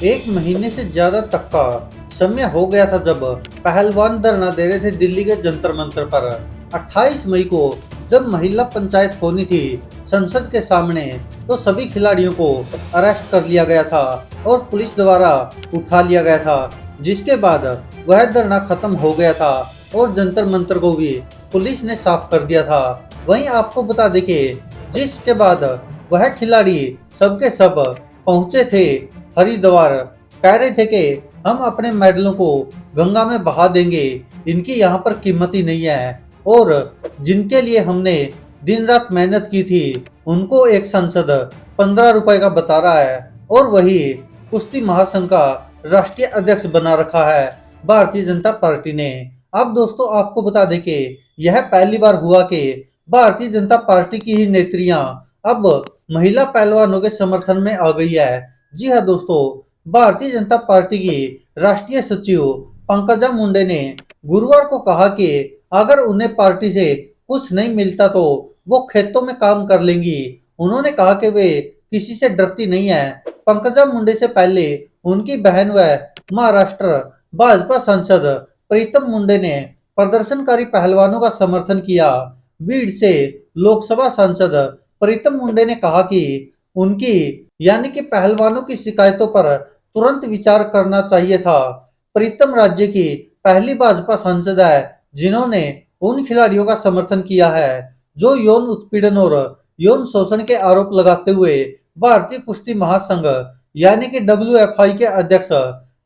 एक महीने से ज्यादा तक का समय हो गया था जब पहलवान धरना दे रहे थे दिल्ली के जंतर मंतर पर। 28 मई को जब महिला पंचायत होनी थी संसद के सामने, तो सभी खिलाड़ियों को अरेस्ट कर लिया गया था और पुलिस द्वारा उठा लिया गया था, जिसके बाद वह धरना खत्म हो गया था और जंतर मंतर को भी पुलिस ने साफ कर दिया था। वहीं आपको बता दें कि जिसके बाद वह खिलाड़ी सबके सब पहुंचे थे हरिद्वार, कह रहे थे कि हम अपने मेडलों को गंगा में बहा देंगे, इनकी यहाँ पर कीमत ही नहीं है, और जिनके लिए हमने दिन रात मेहनत की थी उनको एक सांसद 15 रुपए का बता रहा है, और वही कुश्ती महासंघ का राष्ट्रीय अध्यक्ष बना रखा है भारतीय जनता पार्टी ने। अब दोस्तों आपको बता दें कि यह पहली बार हुआ कि भारतीय जनता पार्टी की ही नेत्रियां अब महिला पहलवानों के समर्थन में आ गई है। जी हाँ दोस्तों, भारतीय जनता पार्टी की राष्ट्रीय सचिव पंकजा मुंडे ने गुरुवार को कहा कि अगर उन्हें पार्टी से कुछ नहीं मिलता तो वो खेतों में काम कर लेंगी। उन्होंने कहा कि वे किसी से डरती नहीं है। पंकजा मुंडे से पहले उनकी बहन व महाराष्ट्र भाजपा सांसद प्रीतम मुंडे ने प्रदर्शनकारी पहलवानों का समर्थन किया। बीड़ से लोकसभा सांसद प्रीतम मुंडे ने कहा कि उनकी यानी कि पहलवानों की शिकायतों पर तुरंत विचार करना चाहिए था। प्रीतम राज्य की पहली भाजपा सांसद है जिन्होंने उन खिलाड़ियों का समर्थन किया है जो यौन उत्पीड़न और यौन शोषण के आरोप लगाते हुए भारतीय कुश्ती महासंघ यानी कि WFI के अध्यक्ष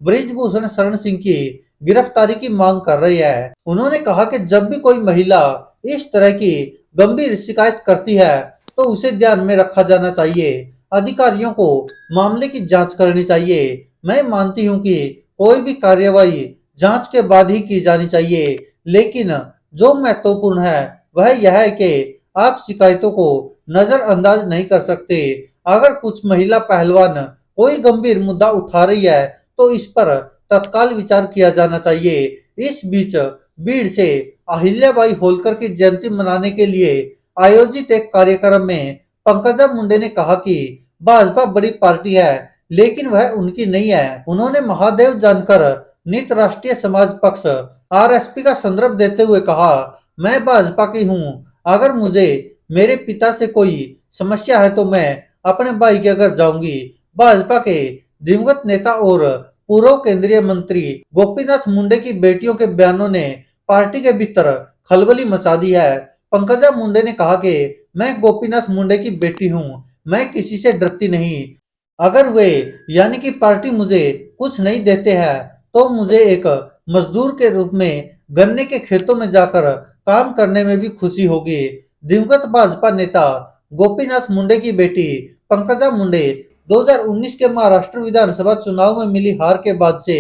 ब्रिजभूषण शरण सिंह की गिरफ्तारी की मांग कर रही है। उन्होंने कहा कि जब भी कोई महिला इस तरह की गंभीर शिकायत करती है तो उसे ध्यान में रखा जाना चाहिए। अधिकारियों को मामले की जांच करनी चाहिए। मैं मानती हूं कि कोई भी कार्यवाही जांच के बाद ही की जानी चाहिए, लेकिन जो महत्वपूर्ण है वह यह है कि आप शिकायतों को नजरअंदाज नहीं कर सकते। अगर कुछ महिला पहलवान कोई गंभीर मुद्दा उठा रही है तो इस पर तत्काल विचार किया जाना चाहिए। इस बीच बीड़ से अहिल्याबाई होलकर की जयंती मनाने के लिए आयोजित एक कार्यक्रम में पंकजा मुंडे ने कहा कि भाजपा बड़ी पार्टी है लेकिन वह उनकी नहीं है। उन्होंने महादेव जानकर नित राष्ट्रीय समाज पक्ष RSP का संदर्भ देते हुए कहा, मैं भाजपा की हूँ। अगर मुझे मेरे पिता से कोई समस्या है तो मैं अपने भाई के घर जाऊंगी। भाजपा के दिवंगत नेता और पूर्व केंद्रीय मंत्री गोपीनाथ मुंडे की बेटियों के बयानों ने पार्टी के भीतर खलबली मचा दी है। पंकजा मुंडे ने कहा कि मैं गोपीनाथ मुंडे की बेटी हूँ, मैं किसी से डरती नहीं। अगर वे यानी कि पार्टी मुझे कुछ नहीं देते हैं तो मुझे एक मजदूर के रूप में गन्ने के खेतों में जाकर काम करने में भी खुशी होगी। दिवंगत भाजपा नेता गोपीनाथ मुंडे की बेटी पंकजा मुंडे 2019 के महाराष्ट्र विधानसभा चुनाव में मिली हार के बाद से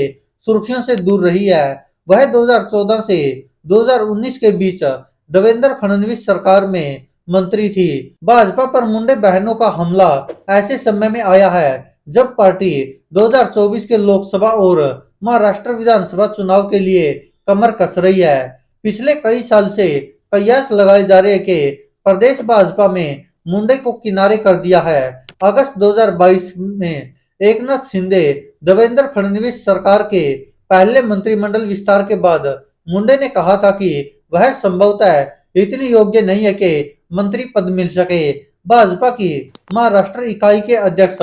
सुर्खियों से दूर रही है। वह 2014 से 2019 के बीच देवेंद्र फडणवीस सरकार में मंत्री थी। भाजपा पर मुंडे बहनों का हमला ऐसे समय में आया है जब पार्टी 2024 के लोकसभा और महाराष्ट्र विधानसभा चुनाव के लिए कमर कस रही है। पिछले कई साल से कयास लगाए जा रहे कि प्रदेश भाजपा में मुंडे को किनारे कर दिया है। अगस्त 2022 में एकनाथ शिंदे देवेंद्र फडणवीस सरकार के पहले मंत्रिमंडल विस्तार के बाद मुंडे ने कहा था कि वह संभवतः इतनी योग्य नहीं है कि मंत्री पद मिल सके। भाजपा की महाराष्ट्र इकाई के अध्यक्ष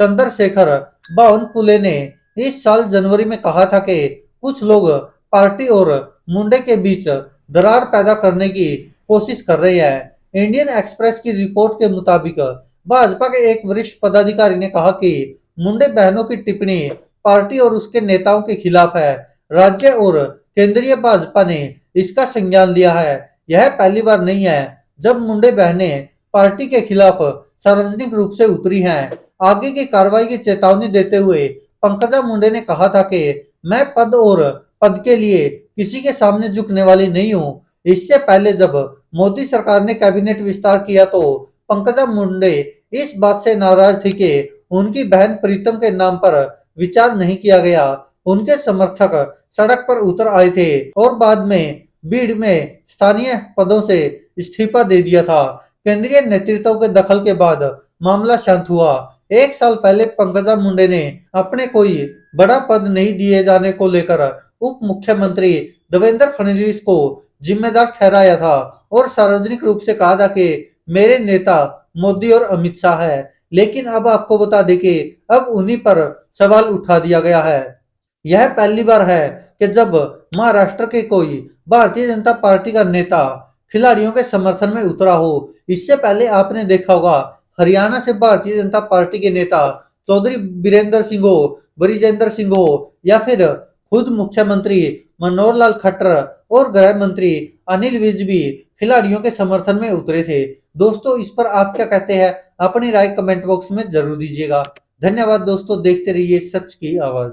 चंद्रशेखर बावनकुले ने इस साल जनवरी में कहा था कि कुछ लोग पार्टी और मुंडे के बीच दरार पैदा करने की कोशिश कर रहे हैं। इंडियन एक्सप्रेस की रिपोर्ट के मुताबिक भाजपा के एक वरिष्ठ पदाधिकारी ने कहा कि मुंडे बहनों की टिप्पणी पार्टी और उसके नेताओं के खिलाफ है। राज्य और केंद्रीय भाजपा ने इसका संज्ञान लिया है। यह पहली बार नहीं है जब मुंडे बहनें पार्टी के खिलाफ सार्वजनिक रूप से उतरी हैं। आगे की कार्रवाई की चेतावनी देते हुए पंकजा मुंडे ने कहा था कि मैं पद और पद के लिए किसी के सामने झुकने वाली नहीं हूँ। इससे पहले जब मोदी सरकार ने कैबिनेट विस्तार किया तो पंकजा मुंडे इस बात से नाराज थी कि उनकी बहन प्रीतम के नाम पर विचार नहीं किया गया। उनके समर्थक सड़क पर उतर आए थे और बाद में भीड़ में स्थानीय पदों से इस्तीफा दे दिया था। केंद्रीय नेतृत्व के दखल के बाद मामला शांत हुआ। एक साल पहले पंकजा मुंडे ने अपने कोई बड़ा पद नहीं दिए जाने को लेकर उप मुख्यमंत्री देवेंद्र फडणवीस को जिम्मेदार ठहराया था और सार्वजनिक रूप से कहा था कि मेरे नेता मोदी और अमित शाह है। लेकिन अब आपको बता दें कि अब उन्हीं पर सवाल उठा दिया गया है। यह पहली बार है कि जब महाराष्ट्र के कोई भारतीय जनता पार्टी का नेता खिलाड़ियों के समर्थन में उतरा हो। इससे पहले आपने देखा होगा हरियाणा से भारतीय जनता पार्टी के नेता चौधरी बीरेंद्र सिंह हो, ब्रिजेंद्र सिंह हो या फिर खुद मुख्यमंत्री मनोहर लाल खट्टर और गृह मंत्री अनिल विज भी खिलाड़ियों के समर्थन में उतरे थे। दोस्तों इस पर आप क्या कहते हैं? अपनी राय कमेंट बॉक्स में जरूर दीजिएगा। धन्यवाद दोस्तों, देखते रहिए सच की आवाज।